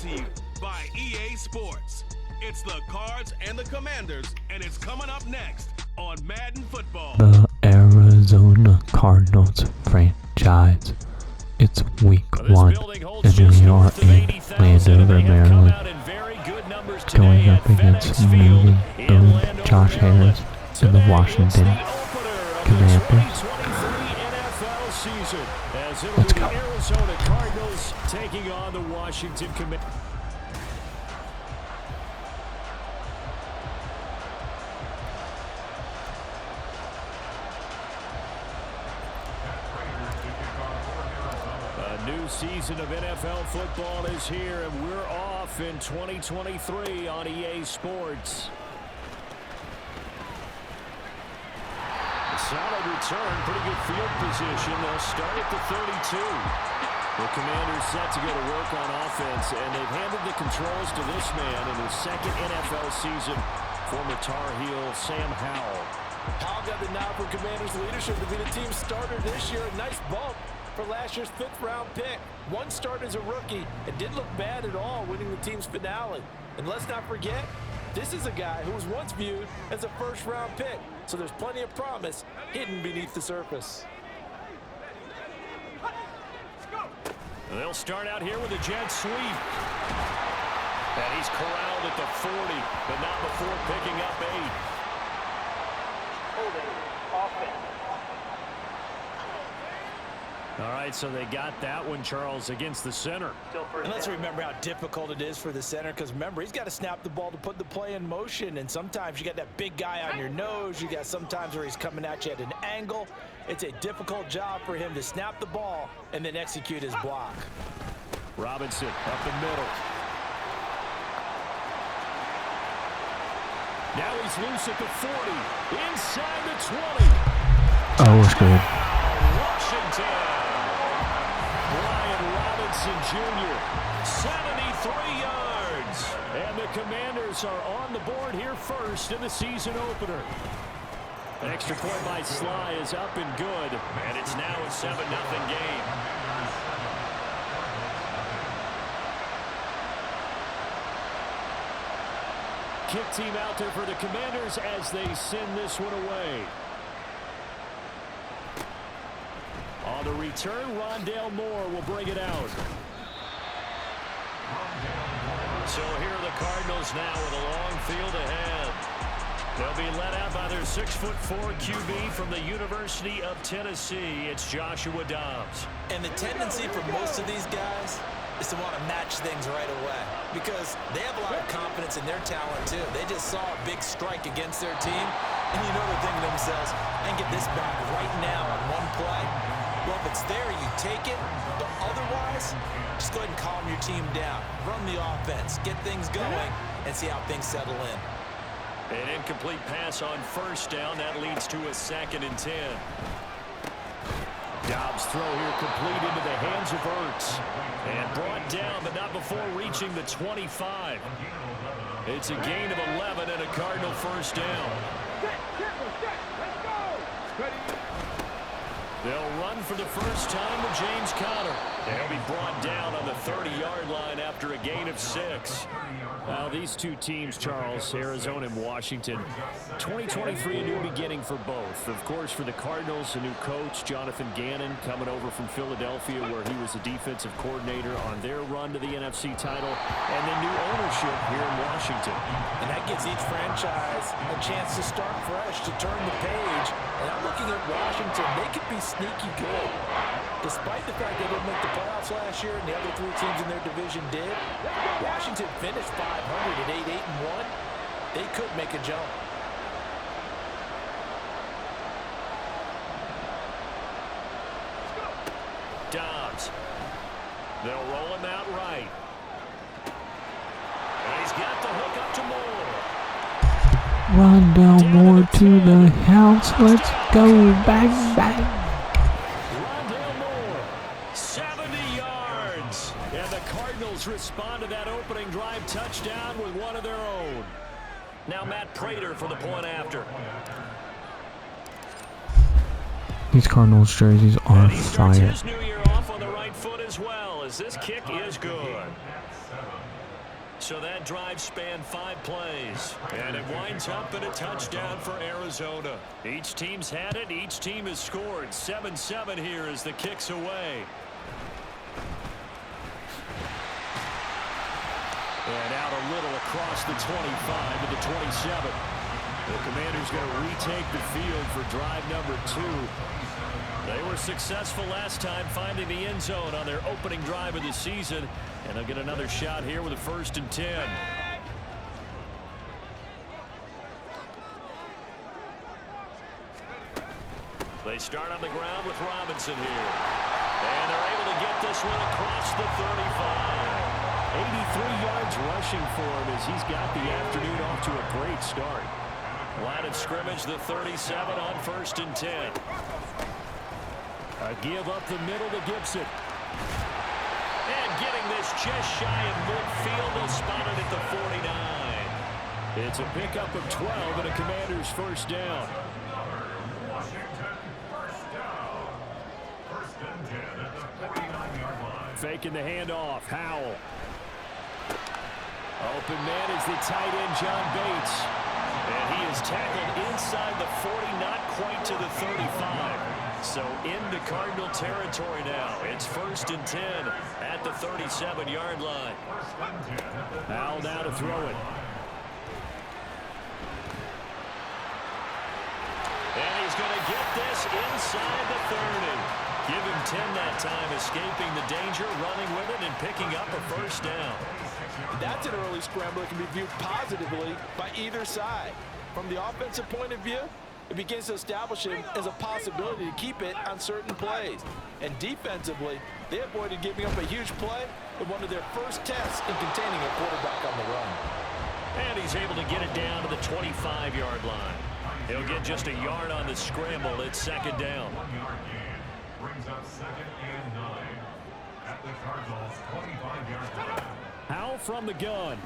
to you by EA Sports. It's the Cards and the Commanders, and it's coming up next on Madden Football. The Arizona Cardinals franchise. It's week 1, and we are in Landover, Maryland, going up against newly owned Josh Harris and the Washington Commanders. Let's go. Arizona Cardinals taking on the Washington Commanders. A new season of NFL football is here, and we're off in 2023 on EA Sports. Solid return, pretty good field position. They'll start at the 32. The Commanders set to go to work on offense, and they've handed the controls to this man in his second NFL season, former Tar Heel Sam Howell. Howell got the nod for Commanders leadership to be the team starter this year. A nice bump for last year's 5th-round pick. One start as a rookie and didn't look bad at all, winning the team's finale. And let's not forget, this is a guy who was once viewed as a first-round pick, so there's plenty of promise hidden beneath the surface. They'll start out here with a jet sweep. And he's corralled at the 40, but not before picking up 8. Holding offense. All right, so they got that one, Charles, against the center. And let's remember how difficult it is for the center, because remember, he's got to snap the ball to put the play in motion, and sometimes you got that big guy on your nose. You got sometimes where he's coming at you at an angle. It's a difficult job for him to snap the ball and then execute his block. Robinson up the middle. Now he's loose at the 40, inside the 20. Oh, it's good. Washington. Brian Robinson Jr., 73 yards. And the Commanders are on the board here first in the season opener. An extra point by Sly is up and good. And it's now a 7-0 game. Kick team out there for the Commanders as they send this one away. On the return, Rondale Moore will bring it out. So here are the Cardinals now with a long field ahead. They'll be led out by their 6'4" QB from the University of Tennessee. It's Joshua Dobbs. And the tendency for most of these guys is to want to match things right away, because they have a lot of confidence in their talent too. They just saw a big strike against their team, and you know they're thinking to themselves, I can get this back right now on one play. Well, if it's there, you take it, but otherwise, just go ahead and calm your team down. Run the offense, get things going, and see how things settle in. An incomplete pass on first down. That leads to a 2nd and 10. Dobbs' throw here complete into the hands of Ertz. And brought down, but not before reaching the 25. It's a gain of 11 and a Cardinal first down. They'll run for the first time with James Conner. They'll be brought down on the 30-yard line after a gain of 6. Now, these two teams, Charles, Arizona and Washington, 2023, a new beginning for both. Of course, for the Cardinals, a new coach, Jonathan Gannon, coming over from Philadelphia, where he was the defensive coordinator on their run to the NFC title, and then new ownership here in Washington. And that gives each franchise a chance to start fresh, to turn the page. And I'm looking at Washington. They could be sneaky good. Despite the fact they didn't make the playoffs last year and the other 3 teams in their division did, Washington finished 500 at 8-1. They could make a jump. Dobbs. They'll roll him out right. And he's got the hook up to Moore. Rondale Moore to the house. Let's go. Bang, bang. 70 yards. And the Cardinals respond to that opening drive touchdown with one of their own. Now Matt Prater for the point after. These Cardinals jerseys are And he starts fire. his new year off on the right foot as well, as this kick is good. So that drive spanned 5 plays. And it winds up in a touchdown for Arizona. Each team's had it. Each team has scored. 7-7 here as the kick's away. And out a little across the 25 to the 27. The Commanders going to retake the field for drive number 2. They were successful last time finding the end zone on their opening drive of the season. And they'll get another shot here with a 1st and 10. They start on the ground with Robinson here. And they're able to get this one across the 35. 83 yards rushing for him as he's got the afternoon off to a great start. Line of scrimmage, the 37 on 1st and 10. A give up the middle to Gibson. And getting this just shy of midfield, they'll spot it at the 49. It's a pickup of 12 and a Commander's 1st down. Faking the handoff. Howell. Open man is the tight end, John Bates. And he is tackled inside the 40, not quite to the 35. So into Cardinal territory now. It's 1st and 10 at the 37-yard line. Howell now to throw it. And he's going to get this inside the 30. Give him 10 that time, escaping the danger, running with it, and picking up a 1st down. That's an early scramble that can be viewed positively by either side. From the offensive point of view, it begins to establish him as a possibility to keep it on certain plays. And defensively, they avoided giving up a huge play in one of their first tests in containing a quarterback on the run. And he's able to get it down to the 25-yard line. He'll get just a yard on the scramble. It's 2nd down. Brings up 2nd and 9 at the Cardinals' 25-yard line. Howell from the gun.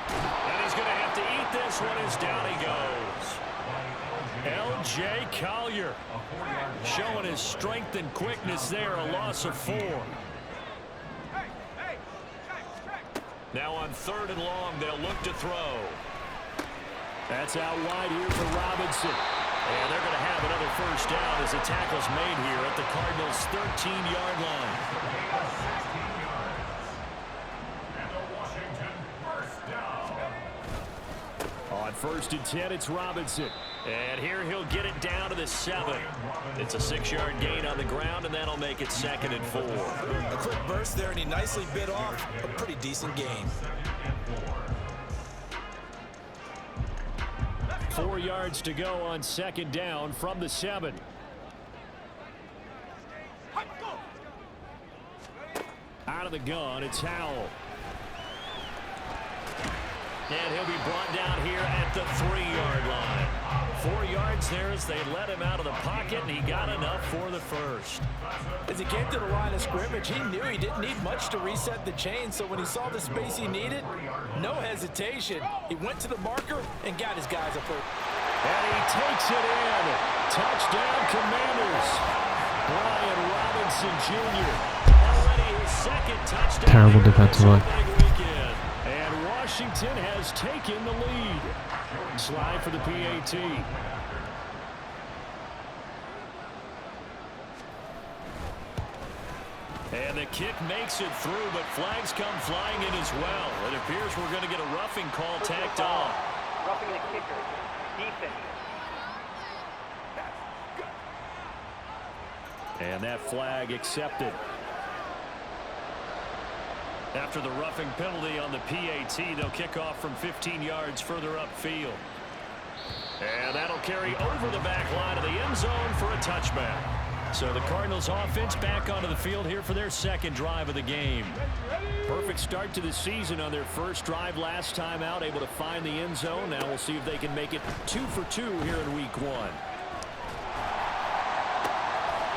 And he's going to have to eat this one as down he goes. L.J. Collier showing his strength and quickness there, a loss of 4. Now on 3rd and long, they'll look to throw. That's out wide here for Robinson. And they're going to have another 1st down as the tackle's made here at the Cardinals' 13-yard line. On 1st and 10, it's Robinson. And here he'll get it down to the 7. It's a 6-yard gain on the ground, and that'll make it 2nd and 4. A quick burst there, and he nicely bit off a pretty decent gain. 4 yards to go on 2nd down from the 7. Out of the gun, it's Howell. And he'll be brought down here at the 3-yard line. 4 yards there as they let him out of the pocket, and he got enough for the 1st. As he came to the line of scrimmage, he knew he didn't need much to reset the chain, so when he saw the space he needed, no hesitation. He went to the marker and got his guys up. And he takes it in. Touchdown, Commanders. Brian Robinson Jr. already his 2nd touchdown. Terrible defensive line. And Washington has taken the lead. Slide for the PAT. And the kick makes it through, but flags come flying in as well. It appears we're going to get a roughing call tacked on. Roughing the kicker. Defense. And that flag accepted. After the roughing penalty on the PAT, they'll kick off from 15 yards further upfield. And that'll carry over the back line of the end zone for a touchback. So the Cardinals offense back onto the field here for their 2nd drive of the game. Perfect start to the season on their 1st drive last time out, able to find the end zone. Now we'll see if they can make it 2 for 2 here in week 1.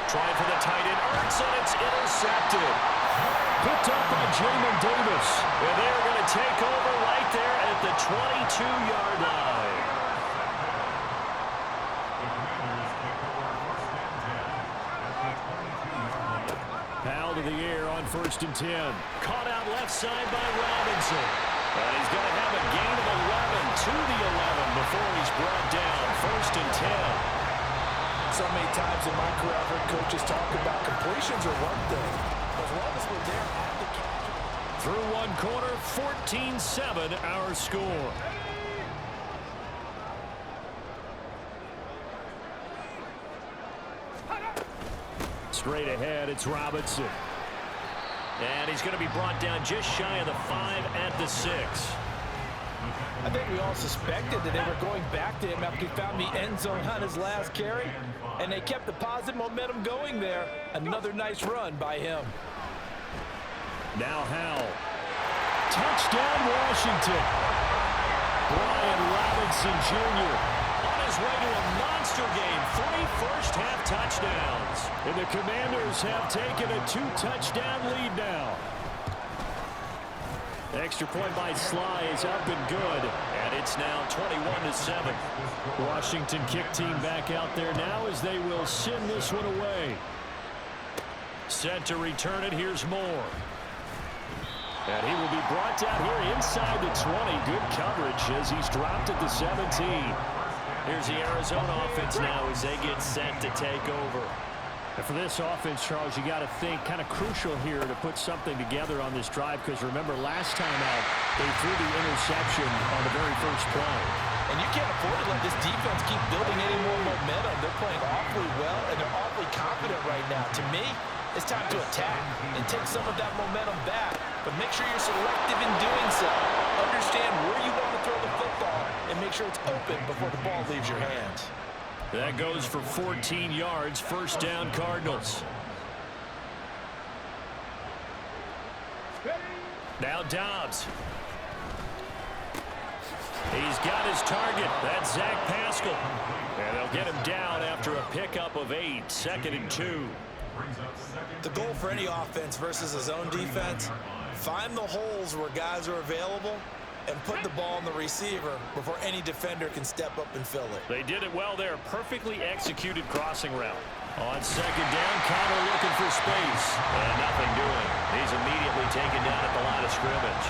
Trying for the tight end, Ertz, and it's intercepted. Picked up by Jamin Davis. And they're going to take over right there at the 22-yard line. Foul to the air on 1st and 10. Caught out left side by Robinson. And he's going to have a gain of 11 to the 11 before he's brought down. 1st and 10. So many times in my career, I've heard coaches talk about completions are one thing. As long as we're there at the catch. Through one quarter, 14-7 our score. Straight ahead, it's Robinson. And he's going to be brought down just shy of the 5 at the 6. I think we all suspected that they were going back to him after he found the end zone on his last carry, and they kept the positive momentum going there. Another nice run by him. Now Howell. Touchdown, Washington. Brian Robinson Jr. on his way to a monster game. 3 first-half touchdowns. And the Commanders have taken a 2-touchdown lead now. The extra point by Sly is up and good. And it's now 21-7. Washington kick team back out there now as they will send this one away. Set to return it. Here's Moore. And he will be brought down here inside the 20. Good coverage as he's dropped at the 17. Here's the Arizona offense now as they get set to take over. And for this offense, Charles, you got to think kind of crucial here to put something together on this drive, because remember last time out they threw the interception on the very first play. And you can't afford to let this defense keep building any more momentum. They're playing awfully well, and they're awfully confident right now. To me, it's time to attack and take some of that momentum back, but make sure you're selective in doing so. Understand where you want to throw the football and make sure it's open before the ball leaves your hands. That goes for 14 yards. First down, Cardinals. Now Dobbs. He's got his target. That's Zach Pascal. And they'll get him down after a pickup of 8. 2nd and 2. The goal for any offense versus a zone defense, find the holes where guys are available and put the ball on the receiver before any defender can step up and fill it. They did it well there. Perfectly executed crossing route. On 2nd down, Connor looking for space. And nothing doing. He's immediately taken down at the line of scrimmage.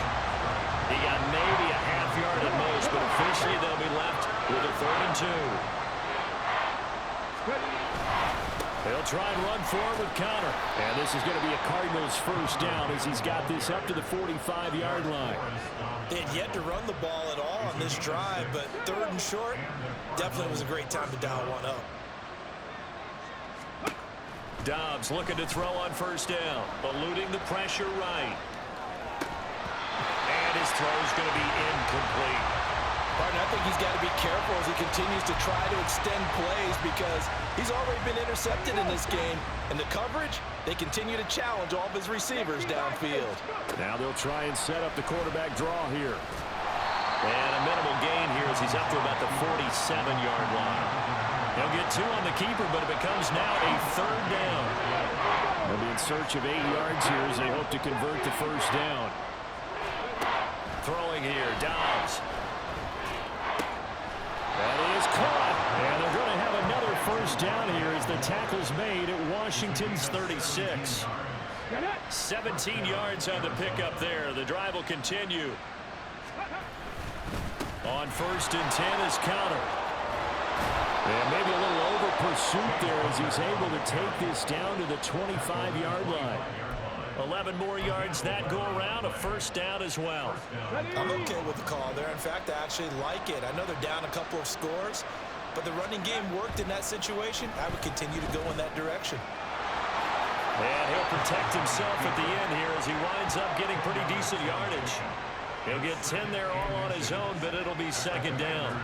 He got maybe a half yard at most, but officially they'll be left with a 3rd and 2. They'll try and run forward with Connor. And this is going to be a Cardinals first down as he's got this up to the 45-yard line. They had yet to run the ball at all on this drive, but 3rd and short definitely was a great time to dial one up. Dobbs looking to throw on 1st down, eluding the pressure right. And his throw's going to be incomplete. Partner, I think he's got to be careful as he continues to try to extend plays because he's already been intercepted in this game. And the coverage, they continue to challenge all of his receivers downfield. Now they'll try and set up the quarterback draw here. And a minimal gain here as he's up to about the 47-yard line. They'll get 2 on the keeper, but it becomes now a 3rd down. They'll be in search of 8 yards here as they hope to convert the first down. Throwing here, Dobbs. That is caught, and they're going to have another first down here as the tackle's made at Washington's 36. 17 yards on the pickup there. The drive will continue. On 1st and 10 is Connor. And maybe a little over pursuit there as he's able to take this down to the 25-yard line. 11 more yards that go around, a first down as well. I'm okay with the call there. In fact, I actually like it. I know they're down a couple of scores, but the running game worked in that situation. I would continue to go in that direction. And he'll protect himself at the end here as he winds up getting pretty decent yardage. He'll get 10 there all on his own, but it'll be 2nd down.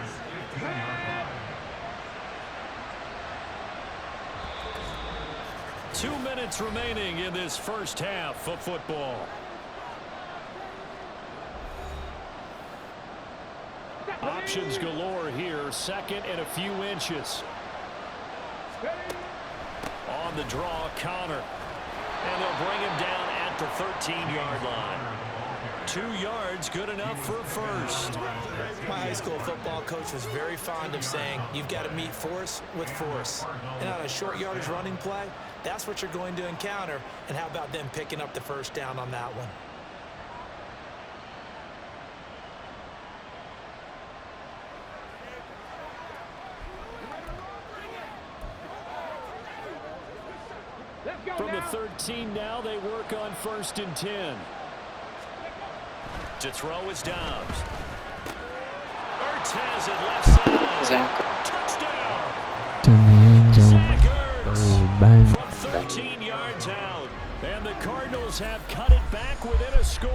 Two minutes remaining in this first half of football. Options galore here. 2nd and a few inches. On the draw, Connor. And they'll bring him down at the 13-yard line. 2 yards, good enough for a first. My high school football coach was very fond of saying, you've got to meet force with force. And on a short yardage running play, that's what you're going to encounter. And how about them picking up the first down on that one? From the 13 now, they work on 1st and 10. To throw is Dobbs. Ertz has it left side. Touchdown. To the end zone. Zach Ertz Oh, bang. from 13 yards out. And the Cardinals have cut it back within a score.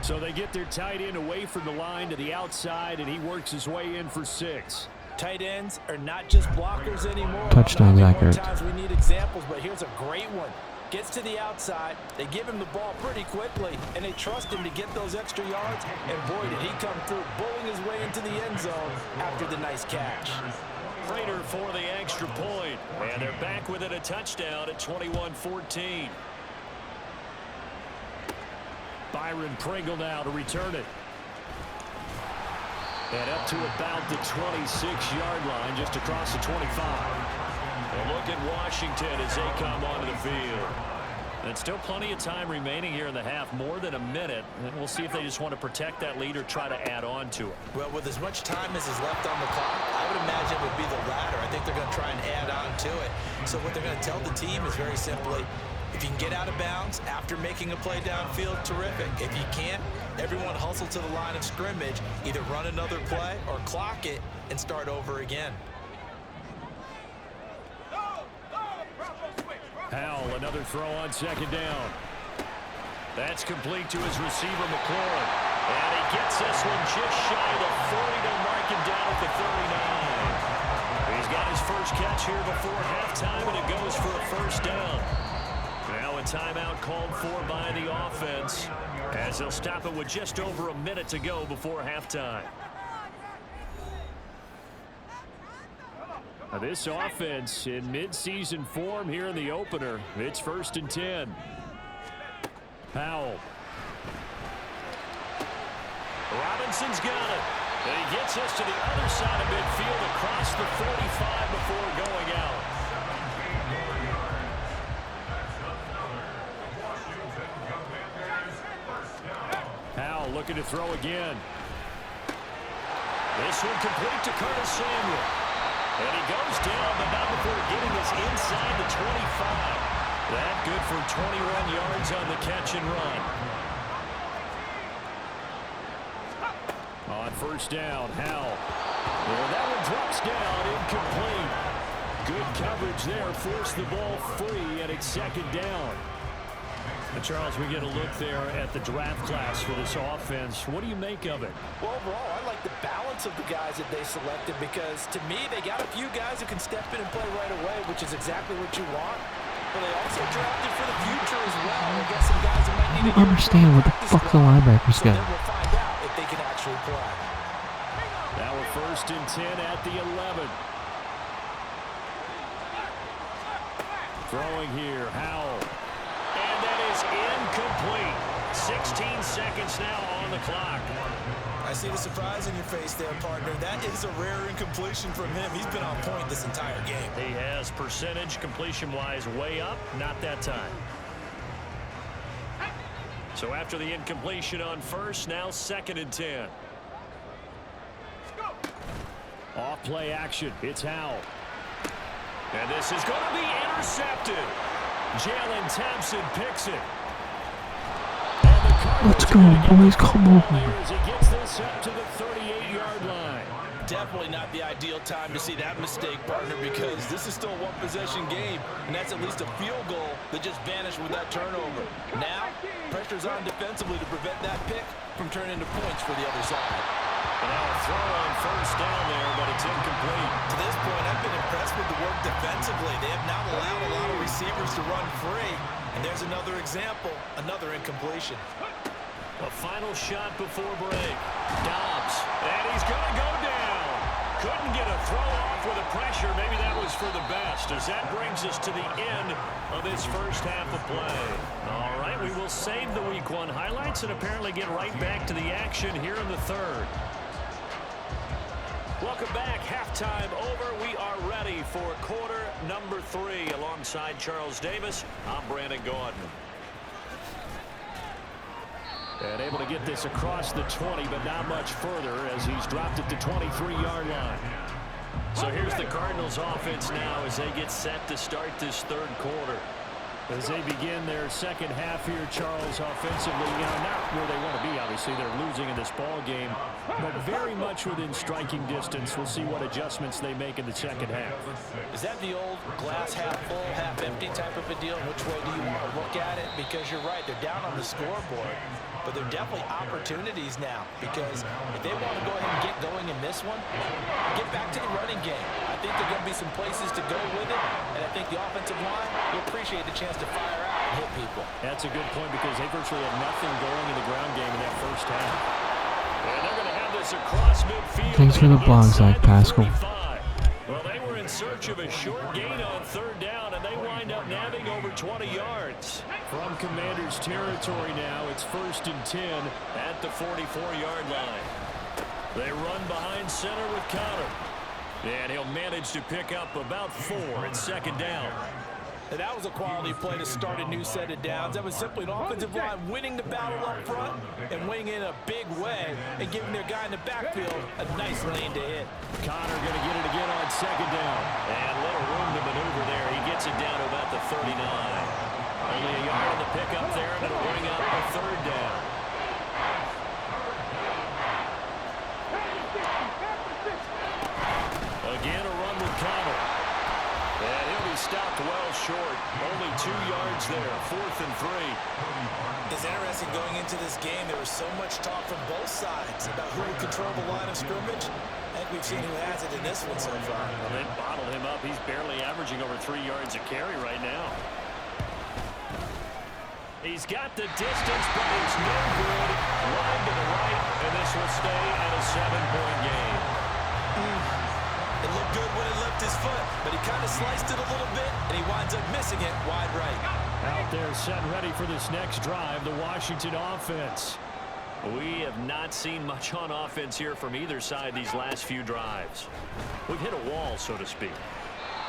So they get their tight end away from the line to the outside, and he works his way in for 6. Tight ends are not just blockers anymore. Touchdown, Zach Ertz. Sometimes we need examples, but here's a great one. Gets to the outside, they give him the ball pretty quickly, and they trust him to get those extra yards, and boy, did he come through, bowling his way into the end zone after the nice catch. Prater for the extra point, and they're back within a touchdown at 21-14. Byron Pringle now to return it. And up to about the 26-yard line, just across the 25. And look at Washington as they come onto the field. And still plenty of time remaining here in the half, more than a minute. And we'll see if they just want to protect that lead or try to add on to it. Well, with as much time as is left on the clock, I would imagine it would be the latter. I think they're going to try and add on to it. So what they're going to tell the team is very simply, if you can get out of bounds after making a play downfield, terrific. If you can't, everyone hustle to the line of scrimmage, either run another play or clock it and start over again. Howell, another throw on 2nd down. That's complete to his receiver, McLaurin. And he gets this one just shy of the 40 to mark him down at the 39. He's got his first catch here before halftime, and it goes for a first down. Now a timeout called for by the offense as they'll stop it with just over a minute to go before halftime. Now this offense in mid-season form here in the opener. It's 1st and 10. Powell. Robinson's got it. And he gets us to the other side of midfield across the 45 before going out. Powell looking to throw again. This one complete to Curtis Samuel. And he goes down, but not before getting us inside the 25. That good for 21 yards on the catch and run. On 1st down, Howell. And that one drops down, incomplete. Good coverage there, forced the ball free, and it's 2nd down. And Charles, we get a look there at the draft class for this offense. What do you make of it? Well, overall, I like the balance of the guys that they selected because, to me, they got a few guys who can step in and play right away, which is exactly what you want. But they also drafted for the future as well. They got some guys who might need to understand what the fuck the linebackers got. So then we'll find out if they can actually play. Now we're 1st and 10 at the 11. Throwing here, Howell. And that is incomplete. 16 seconds now on the clock. I see the surprise in your face there, partner. That is a rare incompletion from him. He's been on point this entire game. He has percentage completion-wise way up. Not that time. So after the incompletion on 1st, now 2nd and 10. Off play action. It's Howell. And this is going to be intercepted. Jalen Thompson picks it. Let's go, boys. Come on. As he gets this up to the 38-yard line. Definitely not the ideal time to see that mistake, partner, because this is still a one-possession game, and that's at least a field goal that just vanished with that turnover. Now, pressure's on defensively to prevent that pick from turning into points for the other side. And now a throw on 1st down there, but it's incomplete. To this point, I've been impressed with the work defensively. They have not allowed a lot of receivers to run free. And there's another example, another incompletion. A final shot before break. Dobbs. And he's going to go down. Couldn't get a throw off with the pressure. Maybe that was for the best, as that brings us to the end of this first half of play. All right, we will we'll save the Week 1 highlights and apparently get right back to the action here in the third. Welcome back. Halftime over. We are ready for quarter number 3. Alongside Charles Davis, I'm Brandon Gordon. And able to get this across the 20, but not much further as he's dropped it to 23-yard line. So here's the Cardinals offense now as they get set to start this third quarter. As they begin their second half here, Charles, offensively, not where they want to be, obviously. They're losing in this ball game, but very much within striking distance. We'll see what adjustments they make in the second half. Is that the old glass half full, half empty type of a deal? Which way do you want to look at it? Because you're right, they're down on the scoreboard, but they're definitely opportunities now, because if they want to go ahead and get going in this one, get back to the running game. I think there are going to be some places to go with it, and I think the offensive line will appreciate the chance to fire out and hit people. That's a good point because they virtually had nothing going in the ground game in that first half. And they're going to have this across midfield. Thanks for the blindside, Pascal. Well, they were in search of a short gain on third down, and they wind up nabbing over 20 yards. From Commanders territory now, it's 1st and 10 at the 44-yard line. They run behind center with Connor. And he'll manage to pick up about 4 at second down. And that was a quality play to start a new set of downs. That was simply an offensive line winning the battle up front and winning in a big way and giving their guy in the backfield a nice lane to hit. Connor going to get it again on second down. And little room to maneuver there. He gets it down to about the 39. Only a yard on the pickup there, and it'll bring up a third down. Again, a run with Connor. And he'll be stopped well short. Only 2 yards there. 4th and 3. It's interesting going into this game. There was so much talk from both sides about who would control the line of scrimmage. I think we've seen who has it in this one so far. Well, they bottled him up. He's barely averaging over 3 yards a carry right now. He's got the distance, but it's no good. Wide to the right, and this will stay at a 7-point game. It looked good when he lifted his foot, but he kind of sliced it a little bit, and he winds up missing it wide right. Out there set ready for this next drive, the Washington offense. We have not seen much on offense here from either side these last few drives. We've hit a wall, so to speak.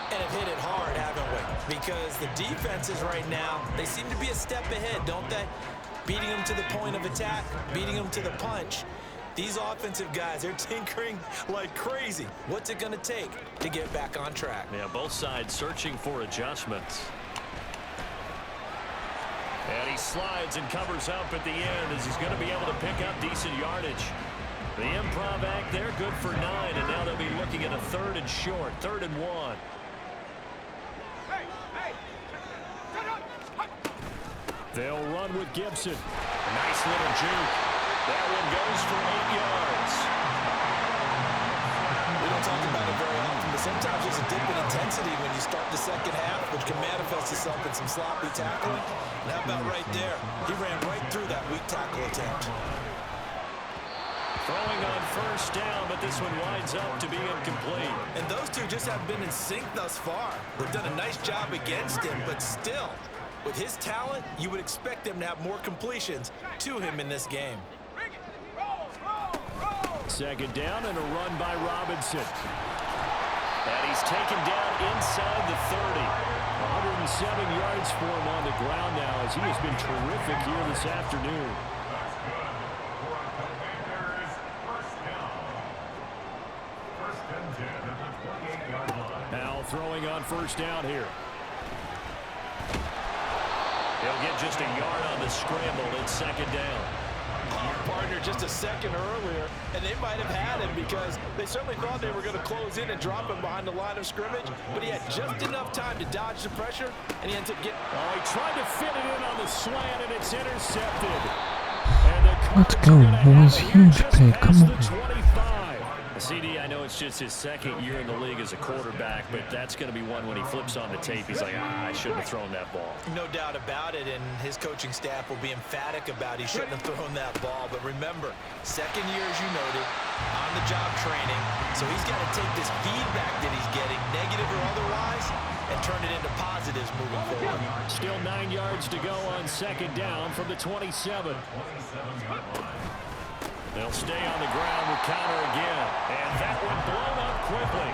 And have hit it hard, haven't we? Because the defenses right now, they seem to be a step ahead, don't they? Beating them to the point of attack, beating them to the punch. These offensive guys, they're tinkering like crazy. What's it going to take to get back on track? Yeah, both sides searching for adjustments. And he slides and covers up at the end as he's going to be able to pick up decent yardage. The improv act there, good for 9, and now they'll be looking at a 3rd and short, 3rd and 1. They'll run with Gibson. A nice little juke. That one goes for 8 yards. We don't talk about it very often, but sometimes there's a dip in intensity when you start the second half, which can manifest itself in some sloppy tackling. And how about right there? He ran right through that weak tackle attempt. Throwing on 1st down, but this one winds up to be incomplete. And those two just haven't been in sync thus far. They've done a nice job against him, but still, with his talent, you would expect them to have more completions to him in this game. Second down and a run by Robinson. And he's taken down inside the 30. 107 yards for him on the ground now as he has been terrific here this afternoon. Now throwing on 1st down here. He'll get just a yard on the scramble. It's 2nd down. Partner just a second earlier, and they might have had him because they certainly thought they were going to close in and drop him behind the line of scrimmage, but he had just enough time to dodge the pressure, and he ends up getting... Oh, he tried to fit it in on the slant, and it's intercepted. Let's go, boys. Huge pick. Come on. CD, I know it's just his 2nd year in the league as a quarterback, but that's going to be one when he flips on the tape. He's like, I shouldn't have thrown that ball. No doubt about it, and his coaching staff will be emphatic about he shouldn't have thrown that ball. But remember, 2nd year, as you noted, on-the-job training, so he's got to take this feedback that he's getting, negative or otherwise, and turn it into positives moving forward. Still 9 yards to go on second down from the 27. They'll stay on the ground with Counter again. And that one blown up quickly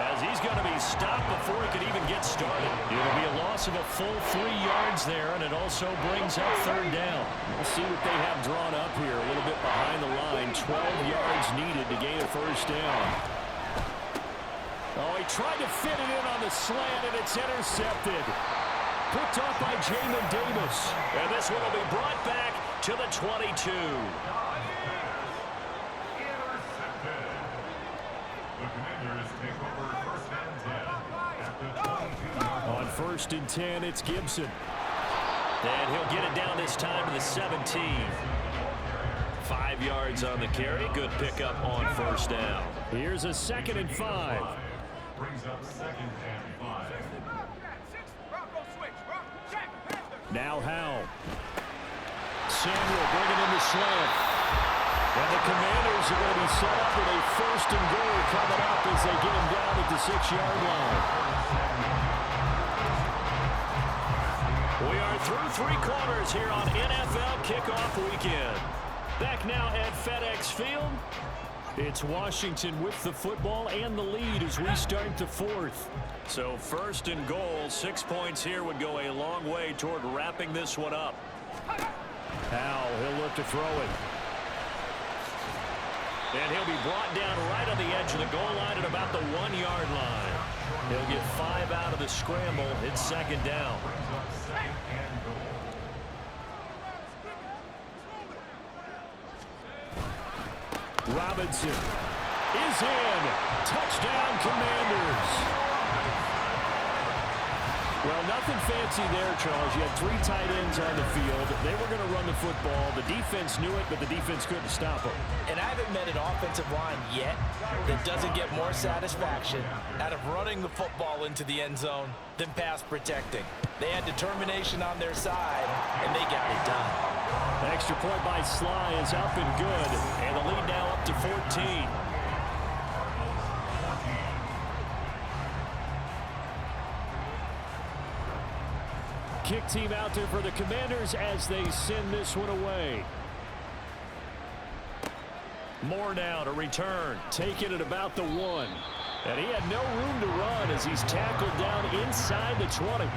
as he's going to be stopped before he could even get started. It'll be a loss of a full 3 yards there, and it also brings up third down. We'll see what they have drawn up here. A little bit behind the line. 12 yards needed to gain a first down. Oh, he tried to fit it in on the slant, and it's intercepted. Picked off by Jamin Davis. And this one will be brought back to the 22. On first and 10, it's Gibson. And he'll get it down this time to the 17. 5 yards on the carry. Good pickup on first down. Here's a 2nd and 5. Brings up 2nd and 5. Now Howell. Samuel bringing in the slant. And the Commanders are going to be set up with a 1st and goal coming up as they get him down at the 6-yard line. We are through 3 quarters here on NFL Kickoff Weekend. Back now at FedEx Field. It's Washington with the football and the lead as we start the 4th. So 1st and goal, 6 points here would go a long way toward wrapping this one up. Howell, he'll look to throw it. And he'll be brought down right on the edge of the goal line at about the 1-yard line. He'll get 5 out of the scramble. It's 2nd down. Robinson is in. Touchdown, Commanders. Well, nothing fancy there, Charles. You had 3 tight ends on the field. They were going to run the football. The defense knew it, but the defense couldn't stop them. And I haven't met an offensive line yet that doesn't get more satisfaction out of running the football into the end zone than pass protecting. They had determination on their side, and they got it done. The extra point by Sly is up and good, and the lead now up to 14. Kick team out there for the Commanders as they send this one away. Moore now to return, taking it about the 1. And he had no room to run as he's tackled down inside the 20.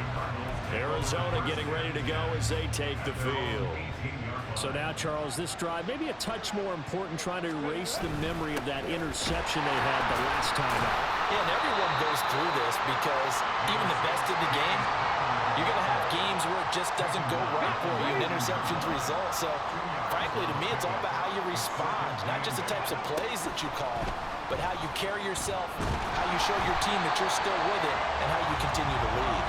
Arizona getting ready to go as they take the field. So now, Charles, this drive maybe a touch more important, trying to erase the memory of that interception they had the last time out. Yeah, and everyone goes through this because even the best in the game, you're going to have games where it just doesn't go right for you, and interceptions result. So, frankly, to me, it's all about how you respond, not just the types of plays that you call, but how you carry yourself, how you show your team that you're still with it, and how you continue to lead.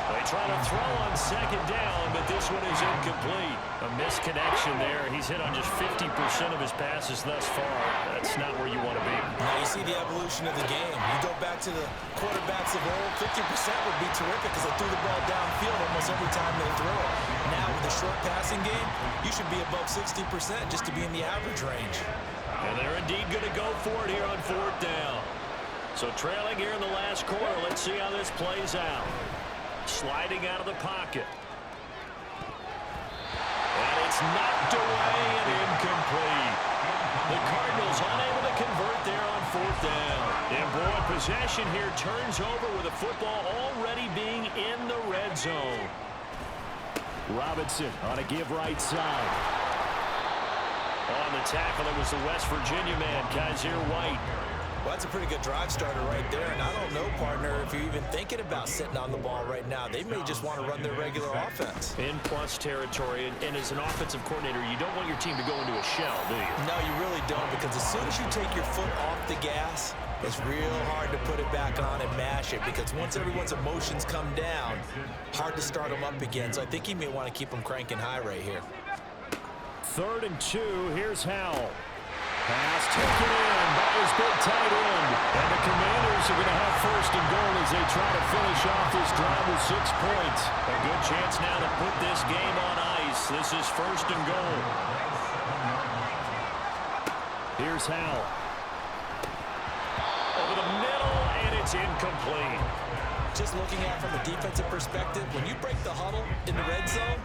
They try to throw on 2nd down, but this one is incomplete. A misconnection there. He's hit on just 50% of his passes thus far. That's not where you want to be. Now you see the evolution of the game. You go back to the quarterbacks of old, 50% would be terrific because they threw the ball downfield almost every time they threw it. Now with the short passing game, you should be above 60% just to be in the average range. And they're indeed going to go for it here on 4th down. So trailing here in the last quarter, let's see how this plays out. Sliding out of the pocket. And it's knocked away and incomplete. The Cardinals unable to convert there on 4th down. And boy, possession here turns over with the football already being in the red zone. Robinson on a give right side. On the tackle, it was the West Virginia man, Kaiser White. Well, that's a pretty good drive starter right there, and I don't know, partner, if you're even thinking about sitting on the ball right now. They may just want to run their regular offense. In plus territory, and as an offensive coordinator, you don't want your team to go into a shell, do you? No, you really don't, because as soon as you take your foot off the gas, it's real hard to put it back on and mash it, because once everyone's emotions come down, hard to start them up again. So I think he may want to keep them cranking high right here. 3rd and 2, here's Howell. Pass taken in by his big tight end. And the Commanders are going to have 1st and goal as they try to finish off this drive with 6 points. A good chance now to put this game on ice. This is 1st and goal. Here's Howell. Over the middle, and it's incomplete. just looking at it from a defensive perspective, when you break the huddle in the red zone,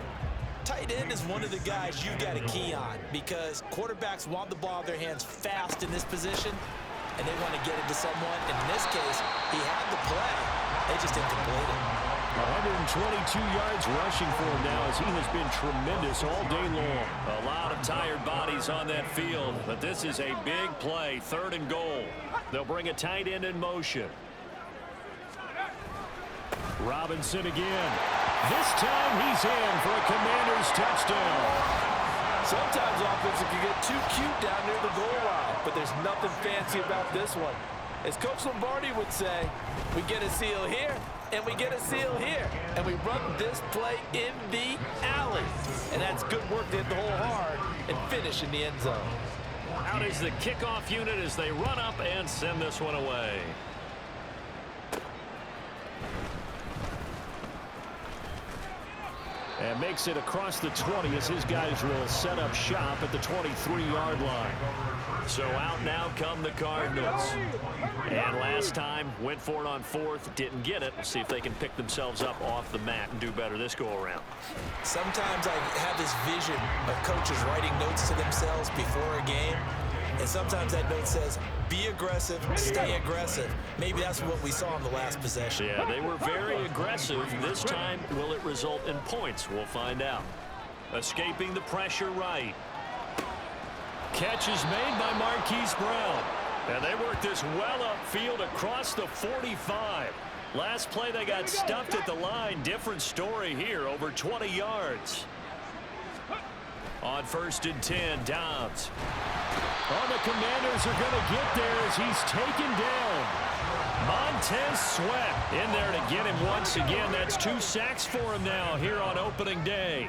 tight end is one of the guys you got to key on because quarterbacks want the ball in their hands fast in this position, and they want to get it to someone. And in this case, he had the play. They just didn't complete it. 122 yards rushing for him now as he has been tremendous all day long. A lot of tired bodies on that field, but this is a big play, 3rd and goal. They'll bring a tight end in motion. Robinson again. This time he's in for a Commanders touchdown. Sometimes offenses can get too cute down near the goal line, but there's nothing fancy about this one. As Coach Lombardi would say, we get a seal here, and we get a seal here, and we run this play in the alley. And that's good work to hit the hole hard and finish in the end zone. Out is the kickoff unit as they run up and send this one away. And makes it across the 20 as his guys will set up shop at the 23-yard line. So out now come the Cardinals. And last time went for it on 4th, didn't get it. See if they can pick themselves up off the mat and do better this go around. Sometimes I have this vision of coaches writing notes to themselves before a game. And sometimes that note says, be aggressive, stay aggressive. Maybe that's what we saw in the last possession. Yeah, they were very aggressive. This time, will it result in points? We'll find out. Escaping the pressure right. Catch is made by Marquise Brown. And they work this well upfield across the 45. Last play, they got stuffed at the line. Different story here, over 20 yards. On 1st and 10, Dobbs. Oh, the Commanders are going to get there as he's taken down. Montez Sweat in there to get him once again. That's 2 sacks for him now here on opening day.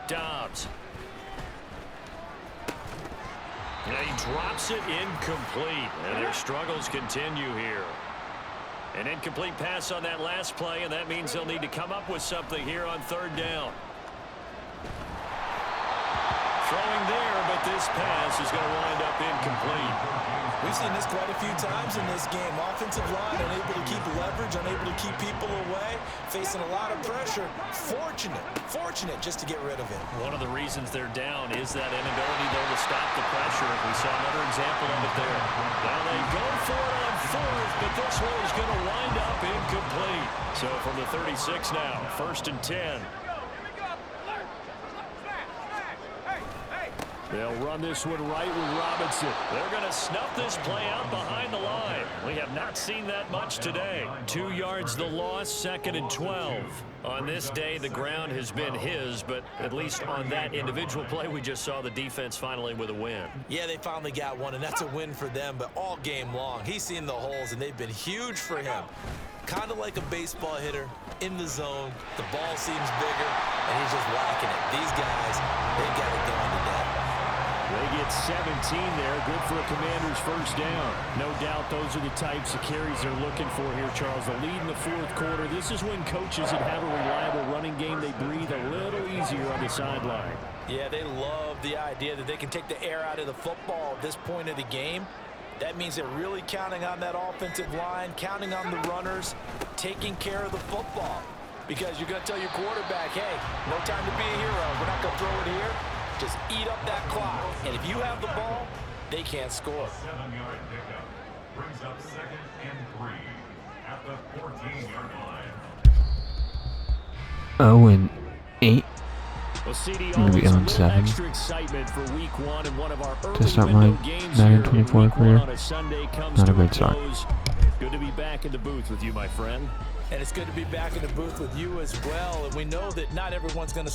Dobbs. And he drops it incomplete. And their struggles continue here. An incomplete pass on that last play, and that means they'll need to come up with something here on 3rd down. Throwing there, but this pass is going to wind up incomplete. We've seen this quite a few times in this game. Offensive line unable to keep leverage, unable to keep people away, facing a lot of pressure. Fortunate just to get rid of it. One of the reasons they're down is that inability, though, to stop the pressure. We saw another example of it there. Now they go for it on 4th, but this one is going to wind up incomplete. So from the 36 now, 1st and 10. They'll run this one right with Robinson. They're going to snuff this play out behind the line. We have not seen that much today. 2 yards the loss, 2nd and 12. On this day, the ground has been his, but at least on that individual play, we just saw the defense finally with a win. Yeah, they finally got one, and that's a win for them, but all game long, he's seen the holes, and they've been huge for him. Kind of like a baseball hitter in the zone. The ball seems bigger, and he's just whacking it. These guys, they got it going today. They get 17 there. Good for a Commanders 1st down. No doubt those are the types of carries they're looking for here, Charles. The lead in the 4th quarter. This is when coaches that have a reliable running game, they breathe a little easier on the sideline. Yeah, they love the idea that they can take the air out of the football at this point of the game. That means they're really counting on that offensive line, counting on the runners, taking care of the football. Because you're going to tell your quarterback, hey, no time to be a hero. We're not going to throw it here. Just eat up that clock. And if you have the ball, they can't score. 7-yard pickup brings up 2nd and 3 at the 14-yard line. 0-8. Well, CD, I'm gonna be always a 0-7 little extra excitement for week 1 and one of our early to start my window games Madden here. 24 Week 1 career. on a Sunday comes Not a to great start. close. Good to be back in the booth with you, my friend. And it's good to be back in the booth with you as well. And we know that not everyone's going to